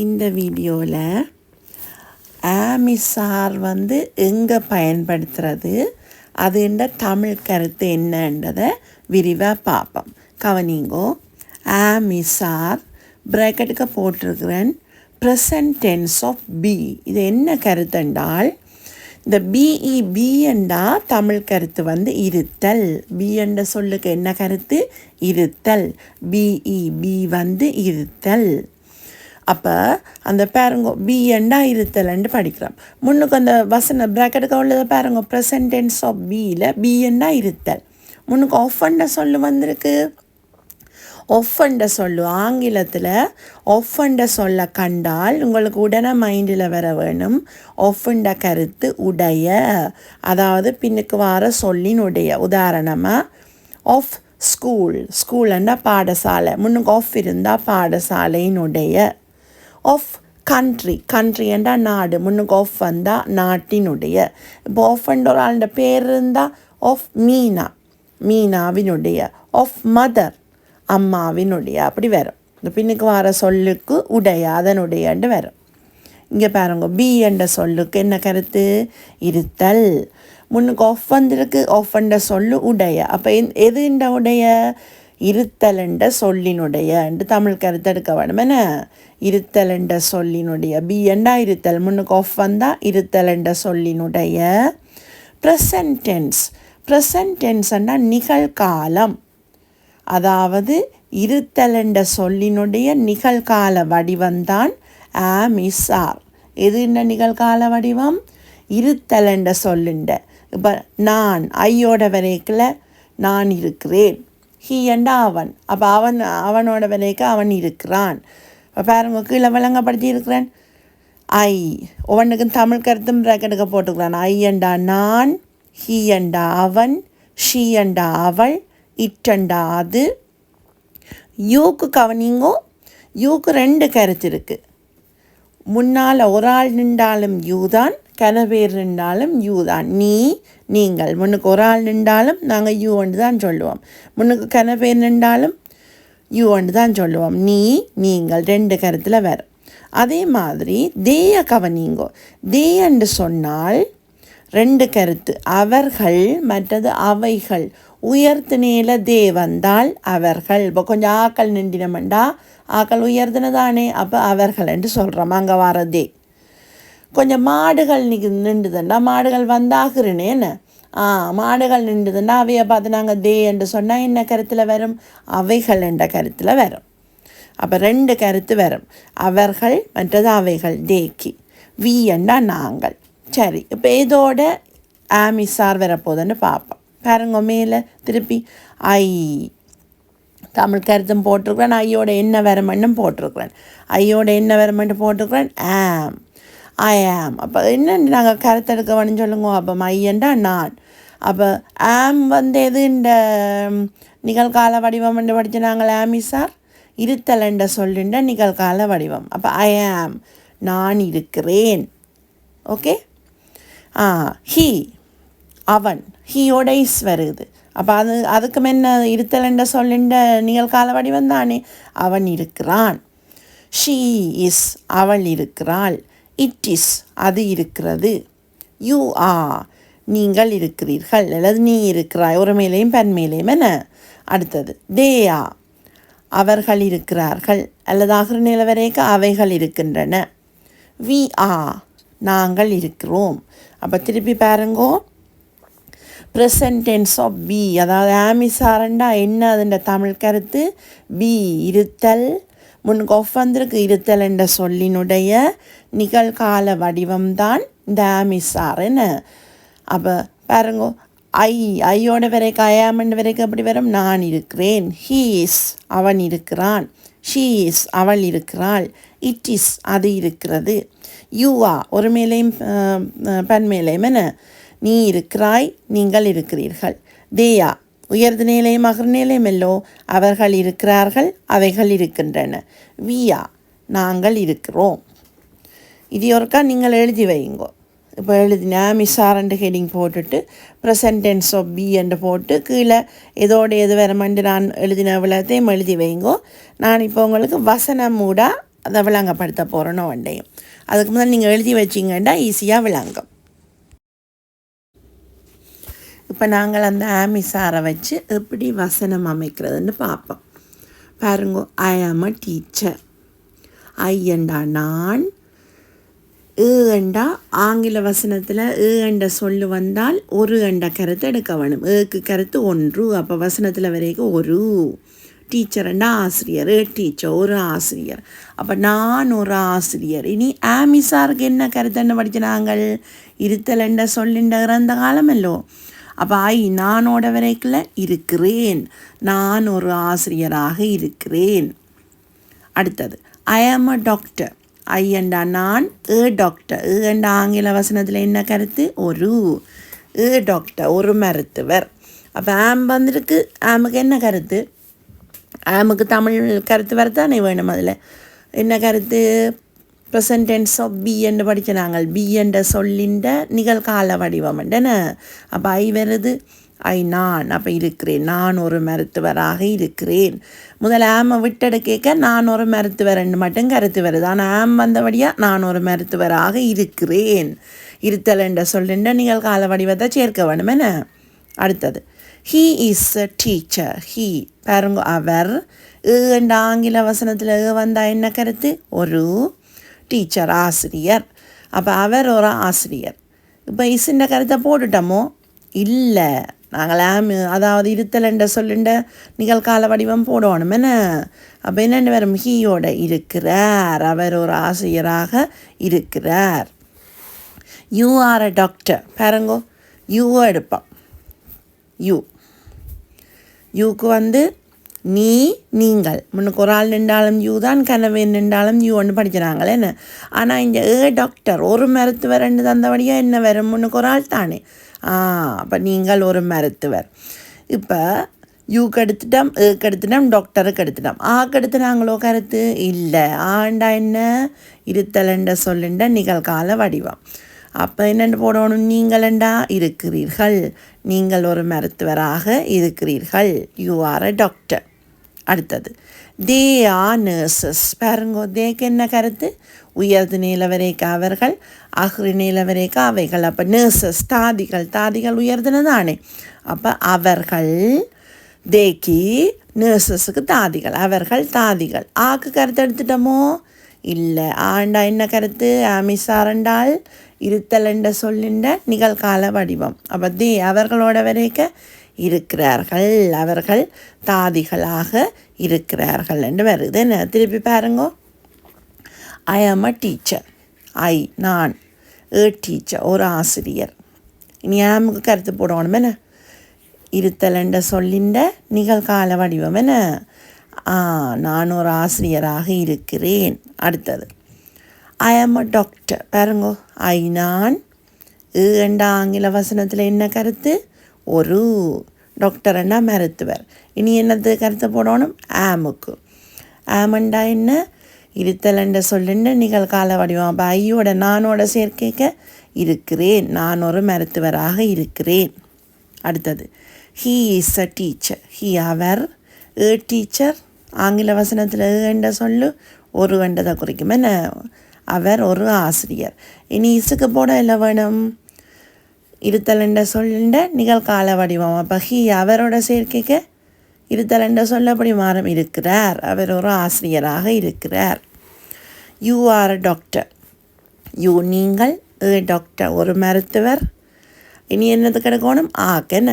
இந்த வீடியோவில் ஆமிசார் எங்கே பயன்படுத்துகிறது அதுன்ற தமிழ் கருத்து என்னன்றதை விரிவாக பார்ப்போம். கவனிங்கோ. ஆமிசார் ப்ராக்கெட்டுக்கு போட்டிருக்கிறேன் ப்ரெசன்ட் டென்ஸ் ஆஃப் பி. இது என்ன கருத்துண்டால் இந்த பி என்றா தமிழ் கருத்து இருத்தல். பி என்ற சொல்லுக்கு என்ன கருத்து? இருத்தல். பி இருத்தல். அப்போ அந்த பாருங்க பி என்றா இருத்தல்ன்னு படிக்கிறோம். முன்னுக்கு அந்த வசன ப்ராக்கெட்டுக்கு உள்ளது பாருங்க ப்ரெசன்ட் டென்ஸ் ஆஃப் பியில் பி என்றா இருத்தல். முன்னுக்கு ஆஃப்ன்ற சொல்லு வந்திருக்கு. ஒஃப்ன்ற சொல்லு ஆங்கிலத்தில் ஒஃப்ன்ற சொல்ல கண்டால் உங்களுக்கு உடனே மைண்டில் வர வேணும் ஒஃப்ன்ற கருத்து உடைய, அதாவது பின்னுக்கு வர சொல்லினுடைய. உதாரணமாக ஆஃப் ஸ்கூல்ன்னா பாடசாலை, முன்னுக்கு ஆஃப் இருந்தால் பாடசாலையினுடைய. ஆஃப் கண்ட்ரி என்றால் நாடு, முன்னுக்கு ஆஃப் வந்தால் நாட்டினுடைய. இப்போ ஆஃப்ன்ற ஒரு ஆளுடைய பேர் இருந்தால் ஆஃப் மீனாவினுடைய. ஆஃப் மதர் அம்மாவினுடைய. அப்படி வரும். இந்த பின்னுக்கு வர சொல்லுக்கு உடைய, அதனுடையண்டு வரும். இங்கே பாருங்க பி என்ற சொல்லுக்கு என்ன கருத்து? இருத்தல். முன்னுக்கு ஆஃப் வந்திருக்கு. ஆஃப் என்ற சொல்லு உடைய. அப்போ எது இந்த உடைய? இருத்தல் என்ற சொல்லினுடைய என்று தமிழ் கருத்து எடுக்க வேணும். என்ன? இருத்தல் என்ற சொல்லினுடைய. பி என்றா இருத்தல், முன்னுக்கு ஆஃப் வந்தால் இருத்தல் என்ற சொல்லினுடைய. ப்ரெசன்ட் டென்ஸ்ன்னா நிகழ்காலம். அதாவது இருத்தல் என்ற சொல்லினுடைய நிகழ்கால வடிவம்தான் ஆமிசார். எது இந்த நிகழ்கால வடிவம்? இருத்தல் என்ற சொல்லுண்ட. இப்போ நான் ஐயோட வரைக்கில் நான் இருக்கிறேன். ஹீ என்ற அவன். அப்போ அவனோட வரைக்க அவன் இருக்கிறான். இப்போ பாருங்க கீழே விளங்கப்படுத்தி இருக்கிறேன். ஐ ஒவ்வொன்றுக்கு தமிழ் கருத்தும் ப்ராக்கெட்டுக்கு போட்டுக்கிறான். ஐ என்றா நான், ஹீ என்றா அவன், ஷீ என்றா அவள், இட்டண்டா அது. யூக்கு கவனிங்கோ. யூக்கு ரெண்டு கருத்து இருக்குது. முன்னால் ஒரு ஆள் நின்றாலும் யூ தான், கனவேர் நின்றாலும் யூ தான். நீங்கள் முன்னுக்கு ஒரு ஆள் நின்றாலும் நாங்கள் யூ ஒன்று தான் சொல்லுவோம். முன்னுக்கு கனவேர் நின்றாலும் யூ ஒன்று தான் சொல்லுவோம். நீங்கள் ரெண்டு கருத்தில் வரும். அதே மாதிரி தேய கவனிங்கோ. தேயன்று சொன்னால் ரெண்டு கருத்து. அவர்கள் மற்றது அவைகள். உயர்த்து நேல தே வந்தால் அவர்கள். இப்போ கொஞ்சம் ஆக்கள் நின்றினமெண்டா ஆக்கள் உயர்த்தின தானே, அப்போ அவர்கள் என்று சொல்கிறோம். அங்கே வரதே. கொஞ்சம் மாடுகள் நின்றுதுண்டா மாடுகள் வந்தாகிறனேன்னு. மாடுகள் நின்றுதுண்டா அவையை பார்த்து நாங்கள் தே என்று சொன்னால் என்ன கருத்தில் வரும்? அவைகள் என்ற கருத்தில் வரும். அப்போ ரெண்டு கருத்து வரும். அவர்கள் மற்றது அவைகள். தேக்கி. வி என்றா நாங்கள். சரி, இப்போ இதோட ஆமிசார் வரப்போதுன்னு பார்ப்போம். பாருங்க மேலே திருப்பி ஐ தமிழ் கருத்தும் போட்டிருக்கிறேன். ஐயோட என்ன வரமண்ணும் போட்டிருக்கிறேன். ஐயோட என்ன வரமண்டு போட்டிருக்கிறேன். ஐ ஆம். அப்போ என்ன நாங்கள் கருத்து எடுக்க வேணும்னு சொல்லுங்க. அப்போ ஐயண்டா நான். அப்போ ஆம் எது இந்த நிகழ்கால வடிவம் என்று படித்து நாங்கள் ஆமிசார் இருத்தல் என்ற சொல்லுண்ட நிகழ்கால வடிவம். அப்போ ஐ ஆம் நான் இருக்கிறேன். ஓகே. ஹீ அவன். ஹீயோட இஸ் வருது. அப்போ அதுக்கு என்ன இருத்தல் என்ற சொல்லுண்ட நிகழ்கால வடிவம் தானே. அவன் இருக்கிறான். ஷீ இஸ் அவள் இருக்கிறாள். இட் இஸ் அது இருக்கிறது. யூ நீங்கள் இருக்கிறீர்கள் அல்லது நீ இருக்கிறாய். ஒரு மேலையும் பன்மேலையும். என்ன அடுத்தது? தேயா அவர்கள் இருக்கிறார்கள் அல்லது ஆகிற நிலை வரைக்கும் அவைகள் இருக்கின்றன. வி நாங்கள் இருக்கிறோம். அப்போ திருப்பி பாருங்கோ. ப்ரெசன்ட் டென்ஸ் ஆஃப் பி, அதாவது ஆமிசாரண்டா என்ன அதுன்ற தமிழ் கருத்து? பி இருத்தல். முன்னுக்கு ஆஃப் வந்திருக்கு. இருத்தல் என்ற சொல்லினுடைய நிகழ்கால வடிவம்தான் இந்த ஆமிசார். என்ன? அப்போ பாருங்கோ ஐயோட வரைக்கும் ஐயாமண்டு வரைக்கும் எப்படி வரும்? நான் இருக்கிறேன். ஹீ இஸ் அவன் இருக்கிறான். ஷீ இஸ் அவள் இருக்கிறாள். இட் இஸ் அது இருக்கிறது. யூ ஒரு மேலையும் பன்மேலையும். என்ன? நீ இருக்கிறாய், நீங்கள் இருக்கிறீர்கள். தேயா உயர்ந்த நிலையும் அகர் நிலையும் எல்லோ அவர்கள் இருக்கிறார்கள், அவைகள் இருக்கின்றன. வியா நாங்கள் இருக்கிறோம். இது ஒருக்கா நீங்கள் எழுதி வைங்கோ. இப்போ எழுதினா மிஸ்ஸாரண்டு ஹெட்டிங் போட்டுட்டு ப்ரெசன்ட் டென்ஸ் ஆஃப் பி என்று போட்டு கீழே எதோட எது வரமாண்டு நான் எழுதின விளத்தையும் எழுதி வைங்கோ. நான் இப்போ உங்களுக்கு வசனம் மூட அதை விளங்கப்படுத்த போகிறோன்னு ஒன்றையும். அதுக்கு முதல் நீங்கள் எழுதி வச்சிங்கன்னா ஈஸியாக விளங்கும். இப்போ நாங்கள் அந்த ஆமிசாரை வச்சு எப்படி வசனம் அமைக்கிறதுன்னு பார்ப்போம். பாருங்க, ஐ ஆம் அ டீச்சர். ஐ என்றா நான், ஏண்டா ஆங்கில வசனத்தில் ஏண்ட சொல்லு வந்தால் ஒரு எண்ட கருத்து எடுக்க வேணும். ஏக்கு கருத்து ஒன்று. அப்போ வசனத்தில் வரைக்கும் ஒரு. டீச்சர்ண்டா ஆசிரியர், டீச்சர் ஒரு ஆசிரியர். அப்போ நான் ஒரு ஆசிரியர். இனி ஆமிசாருக்கு என்ன கருத்துன்னு படித்த நாங்கள் இருத்தலண்ட சொல்லின்ற அந்த காலமல்லோ. அப்போ நானோட வரைக்குள்ள இருக்கிறேன், நான் ஒரு ஆசிரியராக இருக்கிறேன். அடுத்தது ஐ ஆம் அ டாக்டர். ஐயண்டா நான், டாக்டர். ஏண்டா ஆங்கில வசனத்தில் என்ன கருத்து ஒரு. டாக்டர் ஒரு மருத்துவர். அப்போ ஆம் வந்திருக்கு. ஆமுக்கு என்ன கருத்து? ஆமுக்கு தமிழ் கருத்து வரத்தானே வேணும். அதில் என்ன கருத்து? ப்ரெசன்ட் டென்ஸ் ஆஃப் பி என்று படித்த நாங்கள் பி என்ற சொல்லின்ற நிகழ்கால வடிவம் என்ன. அப்போ ஐ வருது, நான். அப்போ இருக்கிறேன், நான் ஒரு மருத்துவராக இருக்கிறேன். முதல் ஆமை விட்டெடு கேட்க நான் ஒரு மருத்துவர் மட்டும் கருத்து வருது. ஆனால் ஆம் வந்தபடியாக நான் ஒரு மருத்துவராக இருக்கிறேன். இருத்தல் என்ற சொல்லின்ற நிகழ்கால வடிவத்தை சேர்க்க வேணும் என்ன. அடுத்தது he is a teacher. He பாருங்க அவர். என்ற ஆங்கில வசனத்தில் வந்தால் என்ன கருத்து? ஒரு. டீச்சர் ஆசிரியர். அப்போ அவர் ஒரு ஆசிரியர். இப்போ இசுன்ற கருத்தை போட்டுட்டோமோ? இல்லை, நாங்கள் அதாவது இருத்தல் என்ற சொல்லுண்ட நிகழ்கால வடிவம் போடணும் என்ன. அப்போ என்னென்ன வரும்? ஹீயோட இருக்கிறார், அவர் ஒரு ஆசிரியராக இருக்கிறார். You are a doctor. பாருங்கோ, யூவை எடுப்போம். யூக்கு நீ, நீங்கள். முன்னுக்கு ஒரு ஆள் நின்றாலும் யூ தான், கனவு நின்றாலும் யூ ஒன்று படிக்கிறாங்களே என்ன. ஆனால் இங்கே டாக்டர் ஒரு மருத்துவர் ரெண்டு தந்தபடியாக என்ன வரும்? முன்னுக்கு ஒரு ஆள் தானே. அப்போ நீங்கள் ஒரு மருத்துவர். இப்போ யூக்கு எடுத்துட்டோம், எடுத்துட்டோம், டாக்டருக்கு எடுத்துட்டோம். எடுத்து நாங்களோ கருத்து இல்லை. ஆண்டா என்ன? இருத்தலண்ட சொல்லுண்ட நிகழ்கால வடிவம். அப்போ என்னென்னு போடணும்? நீங்களண்டா இருக்கிறீர்கள், நீங்கள் ஒரு மருத்துவராக இருக்கிறீர்கள். You are a doctor. அடுத்தது தே ஆர் நர்சஸ். பாருங்கோ, தேக்கு என்ன கருத்து? உயர்து நிலவரேக்க அவர்கள், அஹ்ரு நிலவரேக்க அவைகள். அப்போ நர்சஸ் தாதிகள். தாதிகள் உயர்துன்னு தானே. அப்போ அவர்கள், தேக்கி நர்சஸுக்கு தாதிகள், அவர்கள் தாதிகள். ஆக்கு கருத்து எடுத்துட்டோமோ? இல்லை. ஆண்டா என்ன கருத்து? ஆமிசாரண்டால் இருத்தல் என்ற சொல்லின்ற நிகழ்கால வடிவம். அப்போ தே அவர்களோட வரைக்க இருக்கிறார்கள், அவர்கள் தாதிகளாக இருக்கிறார்கள் என்று வருது என்ன. திருப்பி பாருங்கோ, ஐ ஆம் அ டீச்சர். நான், டீச்சர் ஒரு ஆசிரியர். இனி ஆமுக்கு கருத்து போடணும் என்ன. இருத்தல் என்ற சொல்லின்ற நிகழ்கால வடிவம் என்ன. நான் ஒரு ஆசிரியராக இருக்கிறேன். அடுத்தது ஐ ஆம் அ டாக்டர். பாருங்கோ, நான். என்ற ஆங்கில வசனத்தில் என்ன கருத்து? ஒரு. டாக்டர்னா மருத்துவர். இனி என்னது கருத்தை போடணும்? ஆமுக்கு. ஆமண்டா என்ன? இருத்தல் என்ற சொல்லுன்ற நிகழ்கால வடிவம். அப்போ ஐயோட நானோட சேர்க்கைக்க இருக்கிறேன், நான் ஒரு மருத்துவராக இருக்கிறேன். அடுத்தது he is a teacher. He அவர். டீச்சர் ஆங்கில வசனத்தில் என்ற சொல்லு ஒரு கண்டதை குறிக்கும் என்ன. அவர் ஒரு ஆசிரியர். இனி இசுக்கு போட இல்லை வேணும்? இருத்தல் என்ற சொல்லுண்ட நிகழ்கால வடிவம். அப்போ ஹீ அவரோட சேர்க்கைக்க இருத்தல் என்ற சொல்ல அப்படி மாறும், இருக்கிறார், அவர் ஒரு ஆசிரியராக இருக்கிறார். You are a doctor. You நீங்கள், டாக்டர் ஒரு மருத்துவர். இனி என்னது கிடைக்கணும்? ஆக்கென்ன.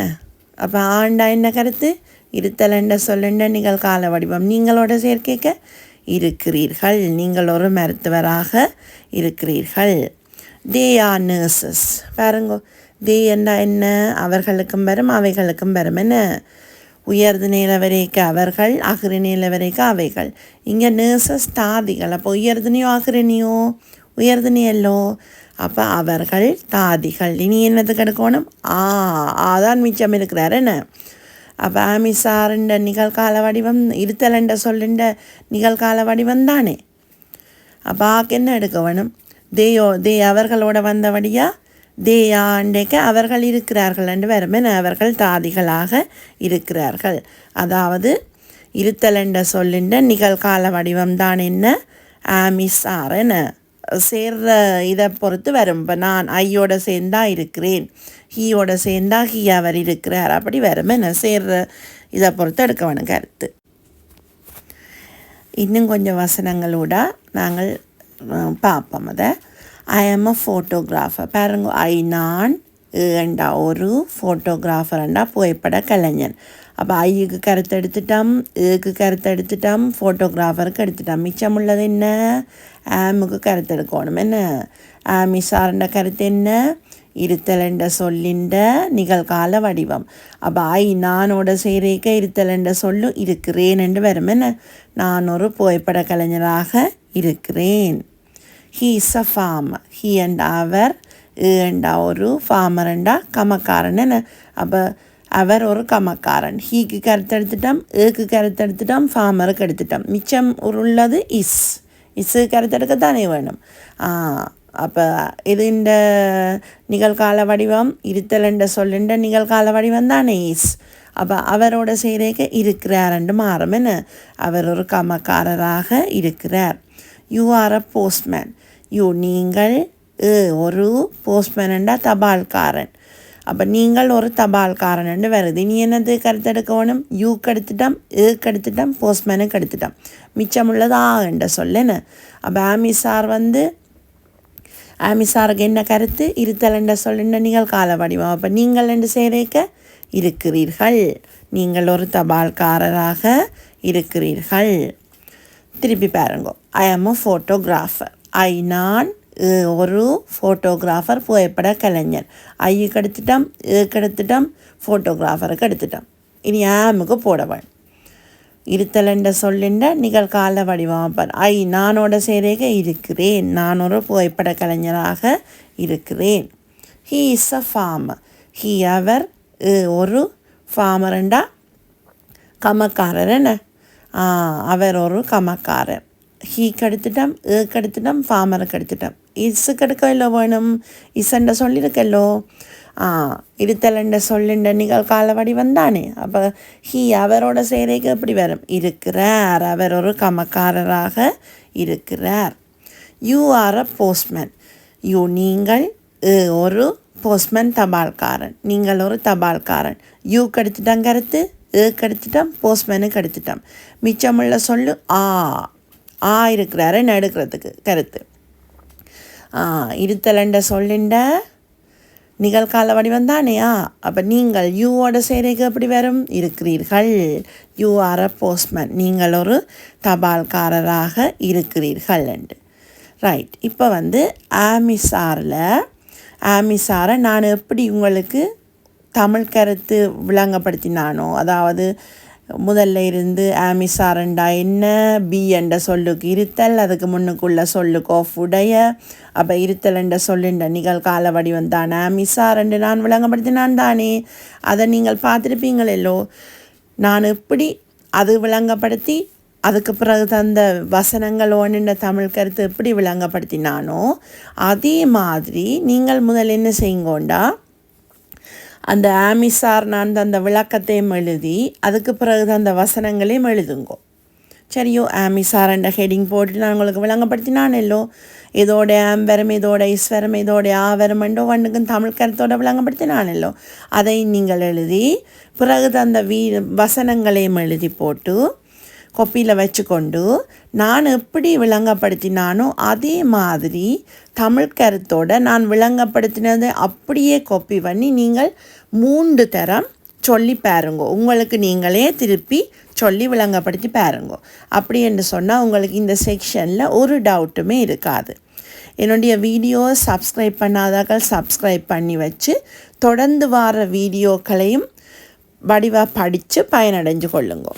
அப்போ ஆண்டா என்ன கருத்து? இருத்தல் என்ற சொல்லுண்ட நிகழ்கால வடிவம். நீங்களோட சேர்க்கைக்க இருக்கிறீர்கள், நீங்கள் ஒரு மருத்துவராக இருக்கிறீர்கள். They are nurses. பாருங்கோ, தே என்ன? அவர்களுக்கும் வரும், அவைகளுக்கும் வரும் என்ன. உயர்து நிலவரைக்க அவர்கள், அகிரு நிலவரைக்க அவைகள். இங்கே நர்சஸ் தாதிகள். அப்போ உயர்துனியோ அகிருனியோ? உயர்துனியல்லோ. அப்போ அவர்கள் தாதிகள். இனி என்னது கிடைக்கணும்? ஆதான் மிச்சம் இருக்கிறார் என்ன. அப்போ ஆமிசாருண்ட நிகழ்கால வடிவம், இருத்தலண்ட சொல்லுண்ட நிகழ்கால வடிவம் தானே. அப்போ ஆக்கு என்ன எடுக்க வேணும்? தே அவர்களோட வந்தபடியா தேயாண்டேக்க அவர்கள் இருக்கிறார்கள் என்று வரும். அவர்கள் தாதிகளாக இருக்கிறார்கள். அதாவது இருத்தல் என்ற சொல்லின்ற நிகழ்கால வடிவம் தான் என்ன? ஆமிசார் என்ன சேர்ற இதை பொறுத்து வரும். இப்போ நான் ஐயோட சேர்ந்தா இருக்கிறேன், ஹீயோட சேர்ந்தா ஹீ அவர் இருக்கிறார், அப்படி வரும். என்ன சேர்ற இதை பொறுத்து எடுக்க வேணும் கருத்து. இன்னும் கொஞ்சம் வசனங்களோட நாங்கள் பார்ப்போம் அதை. ஐ ஆம் அ ஃபோட்டோகிராஃபர். பாருங்க, நான் ஏண்டா ஒரு ஃபோட்டோகிராஃபர்ண்டா புகைப்பட கலைஞன். அப்போ ஐயுக்கு கருத்து எடுத்துட்டோம், ஏக்கு கருத்து எடுத்துட்டோம், ஃபோட்டோகிராஃபருக்கு எடுத்துட்டோம். மிச்சம் உள்ளது என்ன? ஆமுக்கு கருத்து எடுக்கணும். என்ன ஆமிசார்ன்ற கருத்து என்ன? இருத்தல் என்ற சொல்லின்ற நிகழ்கால வடிவம். அப்போ நானோட சேரேக்க இருத்தல் என்ற சொல்லு இருக்கிறேன் என்று வரும். என்ன நான் ஒரு புகைப்பட கலைஞராக இருக்கிறேன். He is a farmer. He and அவர், ஏண்டா ஒரு, ஃபார்மர்ண்டா கமக்காரன். என்ன அப்போ அவர் ஒரு கமக்காரன். ஹீக்கு கருத்து எடுத்துட்டோம், ஏக்கு கருத்து எடுத்துட்டோம், ஃபார்மருக்கு எடுத்துட்டோம். மிச்சம் உள்ளது இஸ்ஸு கருத்து எடுக்கத்தானே வேணும். அப்போ இது இந்த நிகழ்கால வடிவம் இருத்தல் என்ற சொல்லுன்ற நிகழ்கால வடிவம் தானே இஸ். அப்போ அவரோட செய்கிறேக்க இருக்கிறார்ண்டு மாறும். என்ன அவர் ஒரு கமக்காரராக இருக்கிறார். You are a postman. நீங்கள் ஒரு போஸ்ட்மேன்ண்டா தபால்காரன். அப்போ நீங்கள் ஒரு தபால்காரன் வருது. நீ என்னது கருத்து எடுக்கணும்? யூக்கு எடுத்துட்டோம், ஏக்கு எடுத்துட்டோம், போஸ்ட்மேனுக்கு எடுத்துட்டோம். மிச்சம் உள்ளது என்ற சொல்லுன்னு. அப்போ ஆமிசாருக்கு என்ன கருத்து? இருத்தல் என்ற சொல்லுன்ற நிகழ்கால வடிவம். அப்போ நீங்கள் என்று சேரேக்க இருக்கிறீர்கள். நீங்கள் ஒரு தபால்காரராக இருக்கிறீர்கள். திருப்பி பாருங்க. ஐ ஆம் அ ஃபோட்டோகிராஃபர். நான் ஒரு ஃபோட்டோகிராஃபர், புகைப்பட கலைஞர். ஐயுக்கு எடுத்துட்டோம், ஏக்கு எடுத்துட்டோம், ஃபோட்டோகிராஃபருக்கு எடுத்துட்டோம். இனி ஆமுக்கு போடவன். இருத்தல் என்ற சொல்லின்ற நிகழ்கால வடிவமைப்பார். நானோட சேரேக இருக்கிறேன். நான் ஒரு புகைப்பட கலைஞராக இருக்கிறேன். He is a farmer. He அவர், ஒரு, ஃபார்மர்ண்டா கமக்காரர். என்ன அவர் ஒரு கமக்காரர். ஹீக்கு எடுத்துட்டோம், ஏக்கு எடுத்துட்டோம், ஃபார்மருக்கு எடுத்துட்டோம். இஸ்ஸுக்கு எடுக்கவில்லை வேணும். இசண்ட சொல்லியிருக்கல்லோ. இருத்தல் என்ற சொல்லுன்ற நிகழ்கால வடிவம் தானே. அப்போ ஹீ அவரோட சேரைக்கு எப்படி வரும்? இருக்கிறார். அவர் ஒரு கமக்காரராக இருக்கிறார். You are a postman. நீங்கள் ஒரு போஸ்ட்மேன், தபால்காரன். நீங்கள் ஒரு தபால்காரன். யூக்கு எடுத்துட்டோம் கருத்து, ஏக்கு எடுத்துட்டோம், போஸ்ட்மேனுக்கு எடுத்துட்டோம். மிச்சமுள்ள சொல்லு இருக்கிறாரு எடுக்கிறதுக்கு கருத்து. இருத்தல் என்ற சொல்லுண்ட நிகழ்கால வடிவம் தானேயா. அப்போ நீங்கள் யூவோட சேரைக்கு எப்படி வரும்? இருக்கிறீர்கள். You are a postman. நீங்கள் ஒரு தபால்காரராக இருக்கிறீர்கள் என்று. ரைட். இப்போ ஆமிசாரை நான் எப்படி உங்களுக்கு தமிழ் கருத்து விளங்கப்படுத்தினானோ, அதாவது முதல்ல இருந்து ஆமிசாரண்டா என்ன, பி என்ற சொல்லுக்கு இருத்தல், அதுக்கு முன்னுக்குள்ள சொல்லுக்கு ஆஃப் உடைய. அப்போ இருத்தல் என்ற சொல்லுண்ட நிகழ்கால வடிவம் தான் ஆமிசார் என்று நான் விளங்கப்படுத்தினான் தானே. அதை நீங்கள் பார்த்துருப்பீங்களோ. நான் எப்படி அது விளங்கப்படுத்தி அதுக்கு பிறகு தந்த வசனங்கள் ஒன்றுன்ற தமிழ் கருத்து எப்படி விளங்கப்படுத்தினானோ அதே மாதிரி நீங்கள் முதல் என்ன செய்யுங்கோண்டா, அந்த ஆமிசார் நான் தந்த விளக்கத்தையும் எழுதி அதுக்கு பிறகு தந்த வசனங்களையும் எழுதுங்கோ. சரியோ? ஆமிசார் என்ற ஹெட்டிங் போட்டு நான் உங்களுக்கு விளங்கப்படுத்தினானோ. இதோட ஆம்பரம், இதோட ஈஸ்வரம், இதோட ஆவரமண்டோ ஒன்றுக்கும் தமிழ் கருத்தோட விளங்கப்படுத்தினானோ. அதை நீங்கள் எழுதி பிறகு தந்த வசனங்களையும் எழுதி போட்டு கொப்பியில் வச்சுக்கொண்டு நான் எப்படி விளங்கப்படுத்தினானோ அதே மாதிரி தமிழ் கருத்தோட நான் விளங்கப்படுத்தினதை அப்படியே கொப்பி பண்ணி நீங்கள் 3 தரம் சொல்லி பாருங்கோ. உங்களுக்கு நீங்களே திருப்பி சொல்லி விளங்கப்படுத்தி பாருங்கோ. அப்படி என்று சொன்னால் உங்களுக்கு இந்த செக்ஷனில் ஒரு டவுட்டுமே இருக்காது. என்னுடைய வீடியோவை சப்ஸ்கிரைப் பண்ணாதாக்கள் சப்ஸ்கிரைப் பண்ணி வச்சு தொடர்ந்து வர வீடியோக்களையும் வடிவாக படித்து பயனடைஞ்சு கொள்ளுங்கோ.